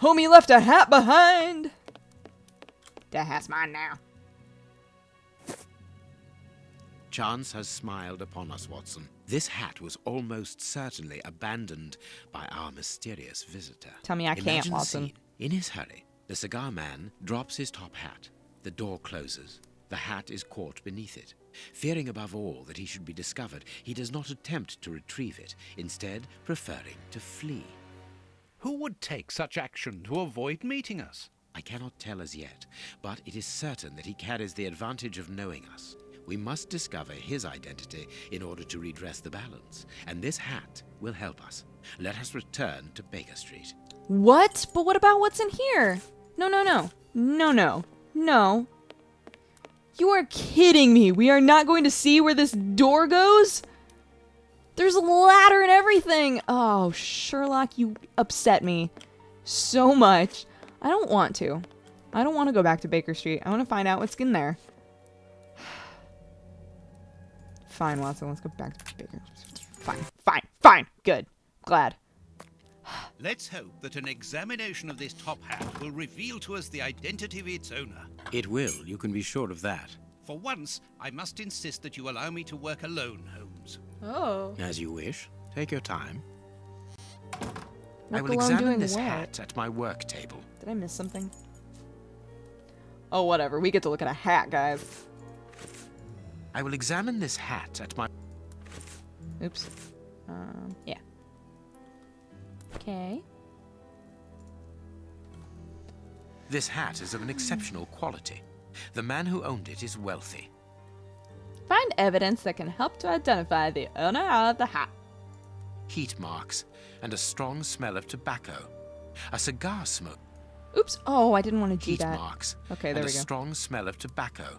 Homie left a hat behind! That hat's mine now. Chance has smiled upon us, Watson. This hat was almost certainly abandoned by our mysterious visitor. Tell me I can't, Imagine the Watson. scene. In his hurry, the cigar man drops his top hat. The door closes. The hat is caught beneath it. Fearing above all that he should be discovered, he does not attempt to retrieve it, instead preferring to flee. Who would take such action to avoid meeting us? I cannot tell as yet, but it is certain that he carries the advantage of knowing us. We must discover his identity in order to redress the balance, and this hat will help us. Let us return to Baker Street. What? But what about what's in here? No, no, no. No, no. No. You are kidding me. We are not going to see where this door goes? There's a ladder and everything. Oh, Sherlock, you upset me so much. I don't want to. I don't want to go back to Baker Street. I want to find out what's in there. Fine, Watson. Let's go back to Baker Street. Fine, fine, fine. Good. Glad. Let's hope that an examination of this top hat will reveal to us the identity of its owner. It will, you can be sure of that. For once, I must insist that you allow me to work alone, Holmes. Oh. As you wish. Take your time. I Work will alone examine doing this what? hat at my work table. Did I miss something? Oh, whatever. We get to look at a hat, guys. I will examine this hat at my... Oops. Yeah. Okay. This hat is of an exceptional quality. The man who owned it is wealthy. Find evidence that can help to identify the owner of the hat. Heat marks and a strong smell of tobacco. A cigar smoke. Oops. Oh, I didn't want to do Heat that. marks Okay, and there a we go. strong smell of tobacco.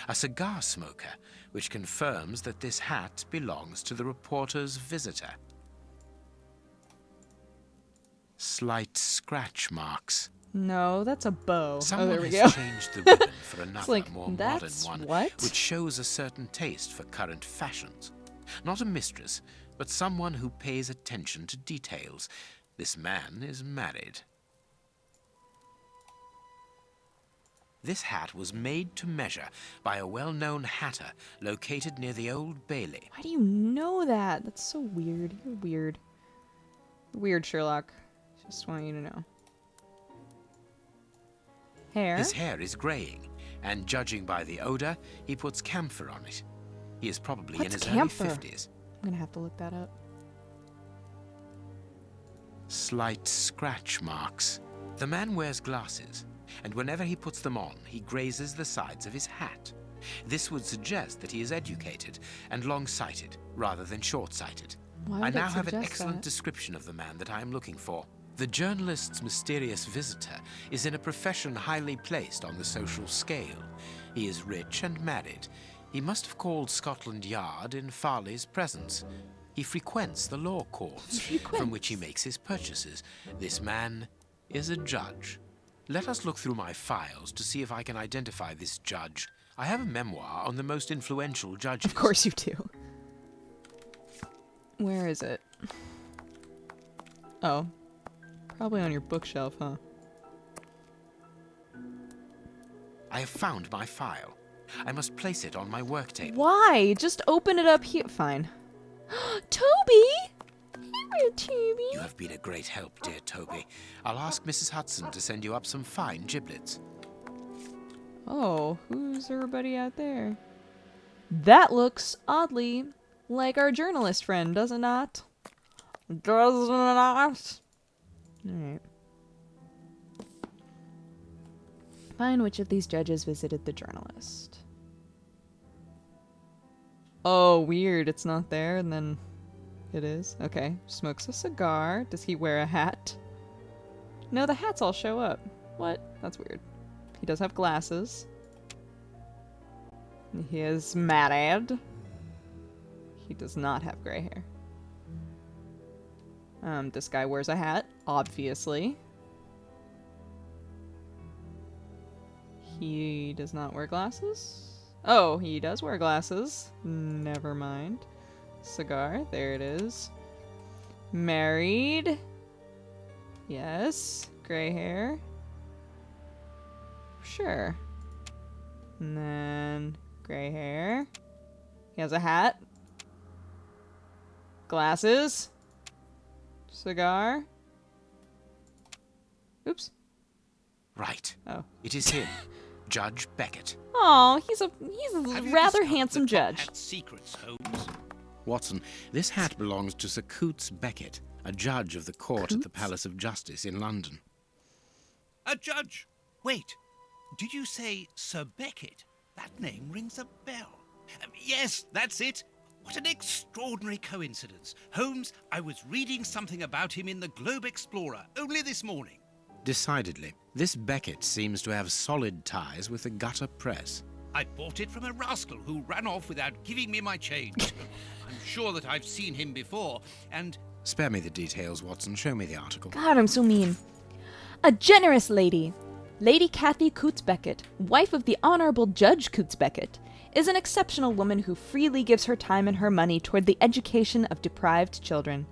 A cigar smoker, which confirms that this hat belongs to the reporter's visitor. Slight scratch marks. No, that's a bow. Someone oh, there we has go. changed the ribbon for another, like, more modern that's one, what? which shows a certain taste for current fashions. Not a mistress, but someone who pays attention to details. This man is married. This hat was made to measure by a well-known hatter located near the Old Bailey. Why do you know that? That's so weird. You're weird. You're weird, Sherlock. Just want you to know. Hair? His hair is graying, and judging by the odor, he puts camphor on it. He is probably What's in his camphor? early 50s. I'm gonna have to look that up. Slight scratch marks. The man wears glasses, and whenever he puts them on, he grazes the sides of his hat. This would suggest that he is educated and long-sighted, rather than short-sighted. Why I would it now have an suggest excellent that? description of the man that I am looking for. The journalist's mysterious visitor is in a profession highly placed on the social scale. He is rich and married. He must have called Scotland Yard in Farley's presence. He frequents the law courts, from which he makes his purchases. This man is a judge. Let us look through my files to see if I can identify this judge. I have a memoir on the most influential judges. Of course you do. Where is it? Oh. Probably on your bookshelf, huh? I have found my file. I must place it on my work table. Why? Just open it up here. Fine. Toby! Hello, Toby. You have been a great help, dear Toby. I'll ask Mrs. Hudson to send you up some fine giblets. Oh, who's everybody out there? That looks oddly like our journalist friend, does it not? Does it not? Alright. Find which of these judges visited the journalist. Oh, weird. It's not there, and then it is. Okay. Smokes a cigar. Does he wear a hat? No, the hats all show up. What? That's weird. He does have glasses. He is married. He does not have gray hair. This guy wears a hat, obviously. He does not wear glasses. Oh, he does wear glasses. Never mind. Cigar, there it is. Married. Yes. Gray hair. Sure. And then gray hair. He has a hat. Glasses. Cigar. Oops. Right. Oh. It is him, Judge Beckett. Oh, he's a Have you rather discovered handsome the top judge. hat's secrets, Holmes? Watson, this hat belongs to Sir Coots Beckett, a judge of the court at the Coots? Palace of Justice in London. A judge? Wait, did you say Sir Beckett? That name rings a bell. Yes, that's it. What an extraordinary coincidence. Holmes, I was reading something about him in the Globe Explorer only this morning. Decidedly, this Beckett seems to have solid ties with the gutter press. I bought it from a rascal who ran off without giving me my change. I'm sure that I've seen him before, and... Spare me the details, Watson. Show me the article. God, I'm so mean. A generous lady, Lady Kathy Coots Beckett, wife of the Honorable Judge Coots Beckett, is an exceptional woman who freely gives her time and her money toward the education of deprived children.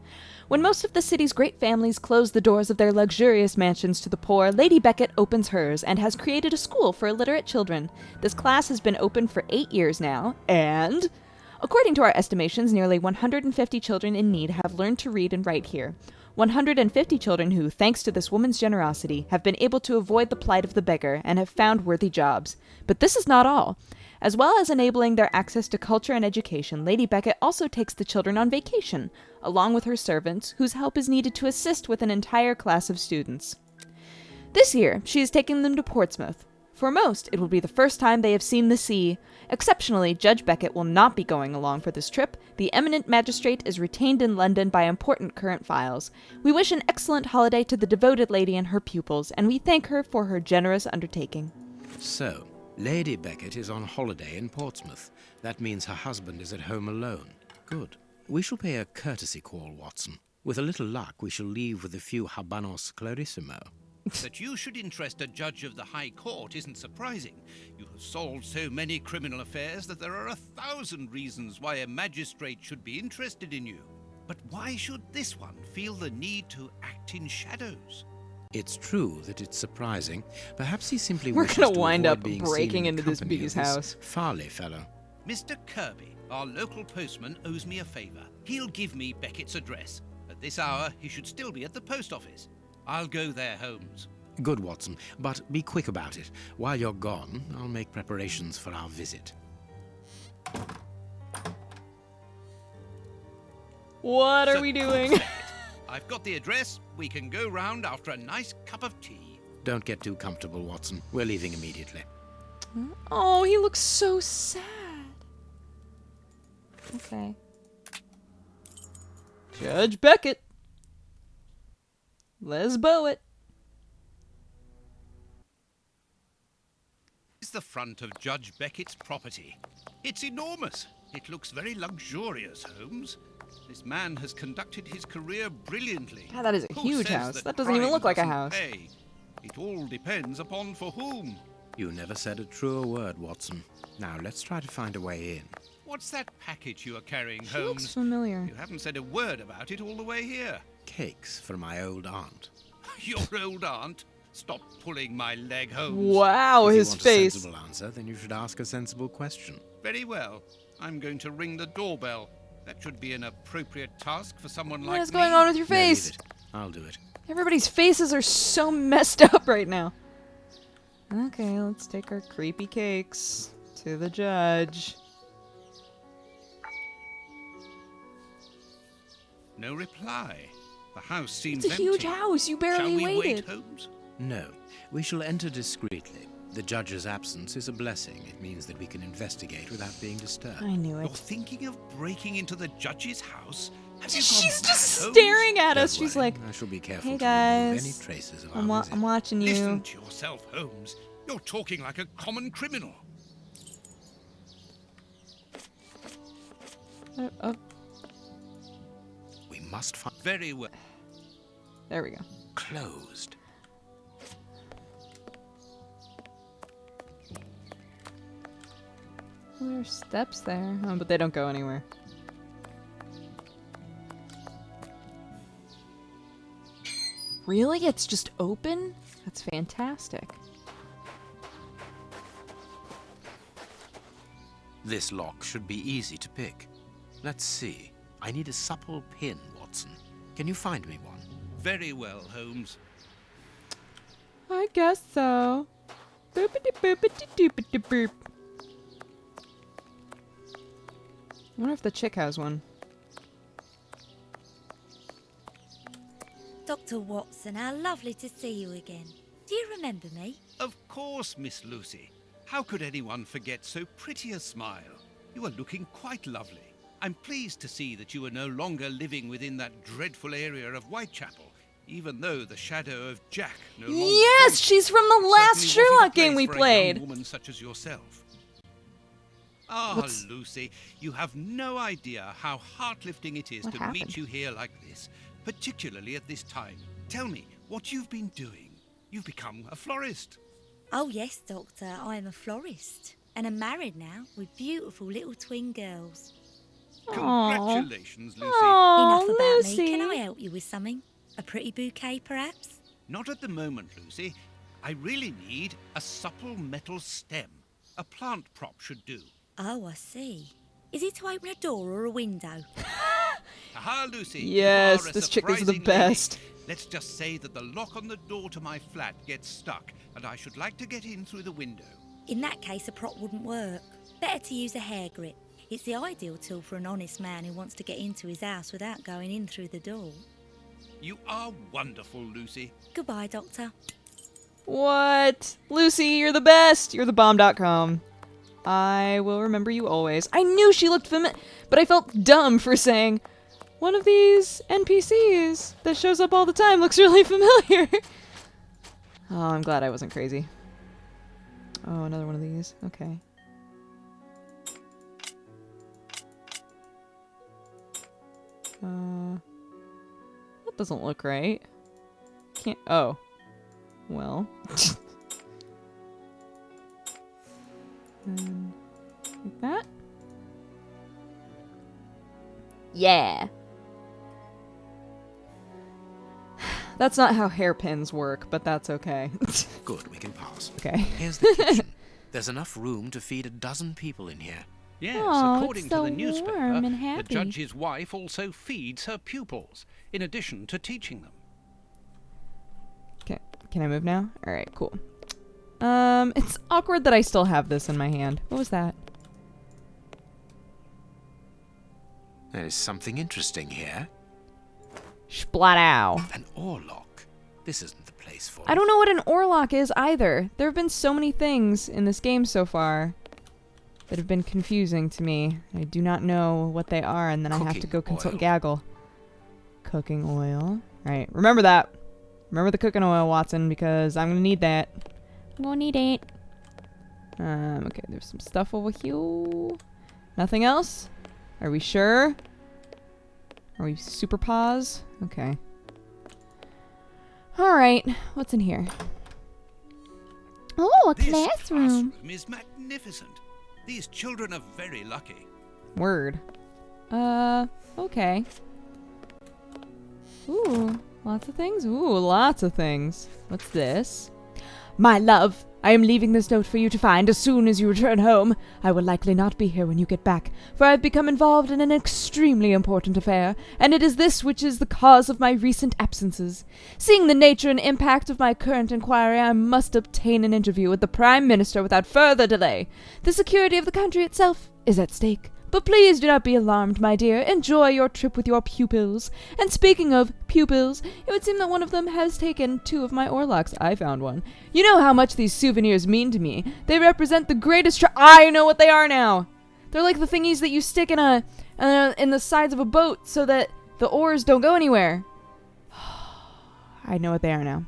When most of the city's great families close the doors of their luxurious mansions to the poor, Lady Beckett opens hers and has created a school for illiterate children. This class has been open for 8 years now, and... according to our estimations, nearly 150 children in need have learned to read and write here. 150 children who, thanks to this woman's generosity, have been able to avoid the plight of the beggar and have found worthy jobs. But this is not all. As well as enabling their access to culture and education, Lady Beckett also takes the children on vacation, along with her servants, whose help is needed to assist with an entire class of students. This year, she is taking them to Portsmouth. For most, it will be the first time they have seen the sea. Exceptionally, Judge Beckett will not be going along for this trip. The eminent magistrate is retained in London by important current files. We wish an excellent holiday to the devoted lady and her pupils, and we thank her for her generous undertaking. So, Lady Beckett is on holiday in Portsmouth. That means her husband is at home alone. Good. We shall pay a courtesy call, Watson. With a little luck, we shall leave with a few habanos clarissimo. That you should interest a judge of the High Court isn't surprising. You have solved so many criminal affairs that there are 1,000 reasons why a magistrate should be interested in you. But why should this one feel the need to act in shadows? It's true that it's surprising. Perhaps he simply We're wishes gonna to wind avoid up being breaking seen in into this company bee's of this house. Farley fellow. Mr. Kirby, our local postman, owes me a favor. He'll give me Beckett's address. At this hour, he should still be at the post office. I'll go there, Holmes. Good, Watson, but be quick about it. While you're gone, I'll make preparations for our visit. What are Sir we Coots doing? Beckett, I've got the address. We can go round after a nice cup of tea. Don't get too comfortable, Watson. We're leaving immediately. Oh, he looks so sad. Okay. Judge Beckett. Let's bow it. This is the front of Judge Beckett's property. It's enormous. It looks very luxurious, Holmes. This man has conducted his career brilliantly. God, that is a Who huge says house. that That doesn't even crime look like a doesn't house. pay? It all depends upon for whom. You never said a truer word, Watson. Now, let's try to find a way in. What's that package you are carrying, She looks Holmes? familiar. You haven't said a word about it all the way here. Cakes for my old aunt. Your old aunt? Stop pulling my leg, Holmes. Wow, If his you want face. a sensible answer, then you should ask a sensible question. Very well. I'm going to ring the doorbell. That should be an appropriate task for someone What like is me. going on with your No, leave face? it. I'll do it. Everybody's faces are so messed up right now. Okay, let's take our creepy cakes to the judge. No reply. The house seems It's a huge empty. house. You Shall barely we wait, waited. Holmes? No, we shall enter discreetly. The judge's absence is a blessing. It means that we can investigate without being disturbed. I knew You're it. thinking of breaking into the judge's house? Have you gone She's mad, just Holmes? staring at us. Don't She's worry, like, I shall be careful "Hey to remove guys, any traces of I'm, our visit. I'm watching you." Listen to yourself, Holmes. You're talking like a common criminal. Oh, We must find Very well. there we go. closed. Oh, there's steps there. Oh, but they don't go anywhere. Really? It's just open? That's fantastic. This lock should be easy to pick. Let's see. I need a supple pin, Watson. Can you find me one? Very well, Holmes. I guess so. Boopity boopity doopity boop. I wonder if the chick has one. Dr. Watson, how lovely to see you again. Do you remember me? Of course, Miss Lucy. How could anyone forget so pretty a smile? You are looking quite lovely. I'm pleased to see that you are no longer living within that dreadful area of Whitechapel, even though the shadow of Jack no longer... Yes, she's from the last certainly Sherlock wasn't a game we place for a young played. woman such as yourself. Ah, What's- Lucy, you have no idea how heart-lifting it is What to happened? meet you here like this, particularly at this time. Tell me what you've been doing. You've become a florist. Oh yes, Doctor, I am a florist. And I'm married now with beautiful little twin girls. Congratulations, Lucy. Aww, Enough about Lucy. me. Can I help you with something? A pretty bouquet, perhaps? Not at the moment, Lucy. I really need a supple metal stem. A plant prop should do. Oh, I see. Is it to open a door or a window? Aha, Lucy. you Yes, are a this chick is the surprising best. lady. Let's just say that the lock on the door to my flat gets stuck, and I should like to get in through the window. In that case, a prop wouldn't work. Better to use a hair grip. It's the ideal tool for an honest man who wants to get into his house without going in through the door. You are wonderful, Lucy. Goodbye, Doctor. What? Lucy, you're the best. You're the bomb.com. I will remember you always. I knew she looked familiar, but I felt dumb for saying, one of these NPCs that shows up all the time looks really familiar. Oh, I'm glad I wasn't crazy. Oh, another one of these. Okay. That doesn't look right. Can't. Oh. Well. Like that? Yeah. That's not how hairpins work, but that's okay. Good, we can pass. Okay. Here's the kitchen. There's enough room to feed a dozen people in here. Yes, Aw, according it's to so the newspaper, warm and the happy. judge's wife also feeds her pupils, in addition to teaching them. Okay. Can I move now? Alright, cool. It's awkward that I still have this in my hand. What was that? There is something interesting here. Splatow. An oarlock. This isn't the place for I it. don't know what an oarlock is either. There have been so many things in this game so far that have been confusing to me. I do not know what they are, and then I have to go Cooking consult oil. Gaggle. Cooking oil. Right. Remember that. Remember the cooking oil, Watson, because I'm gonna need that. I'm gonna need it. Okay, there's some stuff over here. Nothing else? Are we sure? Are we super pause? Okay. Alright, what's in here? Oh, a This classroom. is magnificent. These children are very lucky. Word. Okay. Ooh, lots of things? Ooh, lots of things. What's this? My love, I am leaving this note for you to find as soon as you return home. I will likely not be here when you get back, for I have become involved in an extremely important affair, and it is this which is the cause of my recent absences. Seeing the nature and impact of my current inquiry, I must obtain an interview with the Prime Minister without further delay. The security of the country itself is at stake. But please do not be alarmed, my dear. Enjoy your trip with your pupils. And speaking of pupils, it would seem that one of them has taken 2 of my oarlocks. I found one. You know how much these souvenirs mean to me. They represent the greatest I know what they are now. They're like the thingies that you stick in in the sides of a boat so that the oars don't go anywhere. I know what they are now.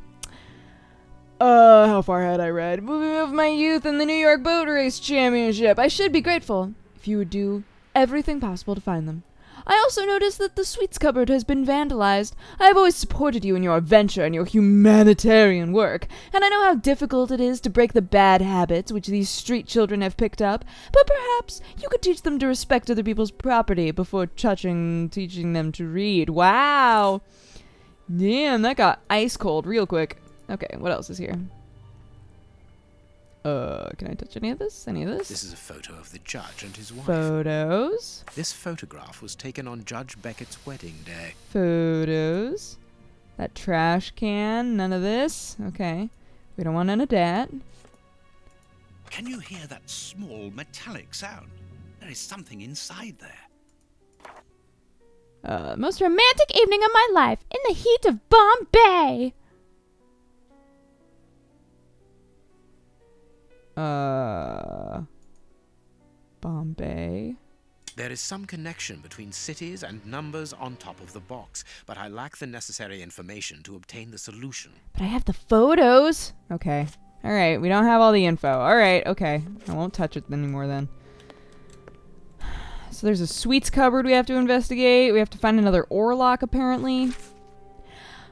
How far had I read? Moving of my youth in the New York Boat Race Championship. I should be grateful if you would do everything possible to find them. I also noticed that the sweets cupboard has been vandalized. I have always supported you in your adventure and your humanitarian work, and I know how difficult it is to break the bad habits which these street children have picked up, but perhaps you could teach them to respect other people's property before teaching them to read. Wow! Damn, that got ice cold real quick. Okay, what else is here? Can I touch any of this? Any of this? This is a photo of the judge and his wife. Photos. This photograph was taken on Judge Beckett's wedding day. Photos. That trash can. None of this. Okay. We don't want none of that. Can you hear that small metallic sound? There is something inside there. Most romantic evening of my life in the heat of Bombay. Bombay. There is some connection between cities and numbers on top of the box, but I lack the necessary information to obtain the solution. But I have the photos. Okay. All right. We don't have all the info. All right. Okay. I won't touch it anymore then. So there's a sweets cupboard we have to investigate. We have to find another ore lock, apparently.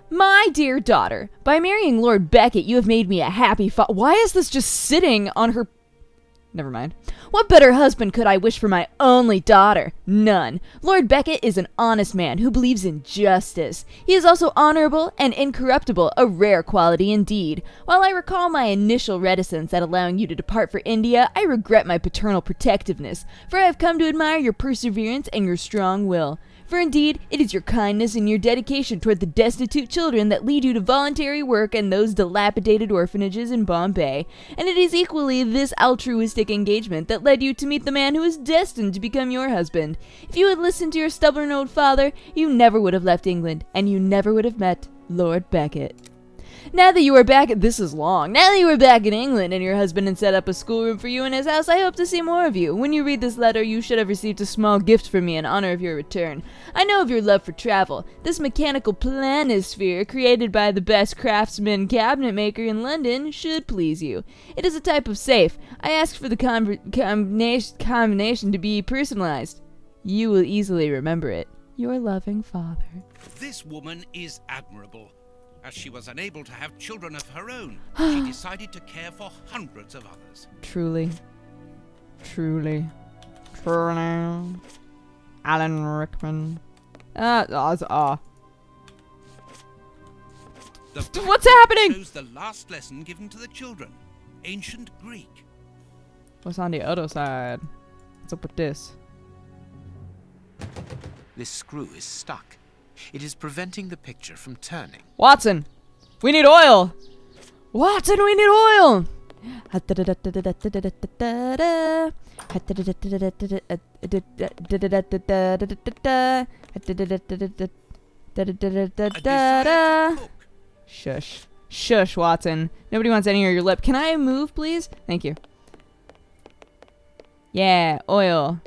My dear daughter, by marrying Lord Beckett, you have made me a happy Why is this just sitting on her... Never mind. What better husband could I wish for my only daughter? None. Lord Beckett is an honest man who believes in justice. He is also honorable and incorruptible, a rare quality indeed. While I recall my initial reticence at allowing you to depart for India, I regret my paternal protectiveness, for I have come to admire your perseverance and your strong will. For indeed, it is your kindness and your dedication toward the destitute children that lead you to voluntary work in those dilapidated orphanages in Bombay, and it is equally this altruistic engagement that led you to meet the man who is destined to become your husband. If you had listened to your stubborn old father, you never would have left England, and you never would have met Lord Beckett. Now that you are back, this is long. Now that you are back in England and your husband has set up a schoolroom for you in his house, I hope to see more of you. When you read this letter, you should have received a small gift from me in honor of your return. I know of your love for travel. This mechanical planisphere, created by the best craftsman cabinet maker in London, should please you. It is a type of safe. I ask for the combination to be personalized. You will easily remember it. Your loving father. This woman is admirable. As she was unable to have children of her own, she decided to care for hundreds of others. Truly. Truly. Truly. Alan Rickman. The What's happening? Shows the last lesson given to the children. Ancient Greek. What's on the other side? What's up with this? This screw is stuck. It is preventing the picture from turning. Watson! We need oil! Watson, we need oil! Shush. Shush, Watson. Nobody wants any of your lip. Can I move, please? Thank you. Yeah, oil.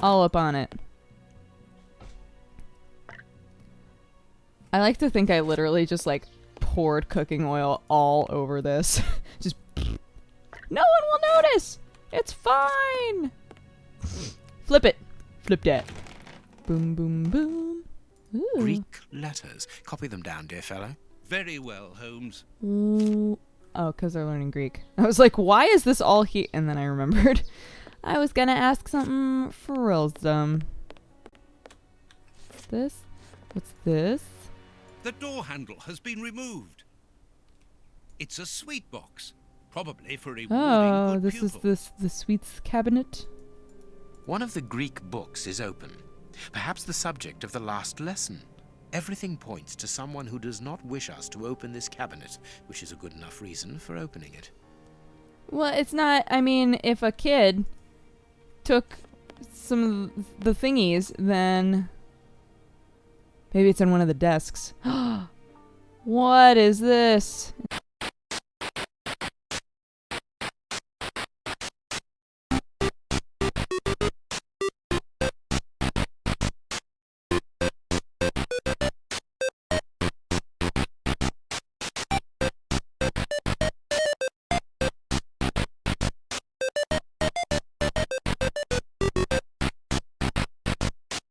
All up on it. I like to think I literally just like poured cooking oil all over this. Just no one will notice. It's fine. Flip it. Flip that. Boom, boom, boom. Ooh. Greek letters. Copy them down, dear fellow. Very well, Holmes. Ooh. Oh, because they're learning Greek. I was like, why is this all here? And then I remembered. I was gonna ask something for real dumb. What's this? What's this? The door handle has been removed. It's a sweet box, probably for rewarding Oh, good this pupils. is the sweets cabinet. One of the Greek books is open. Perhaps the subject of the last lesson. Everything points to someone who does not wish us to open this cabinet, which is a good enough reason for opening it. Well, it's not. I mean, if a kid took some of the thingies, then maybe it's on one of the desks. What is this?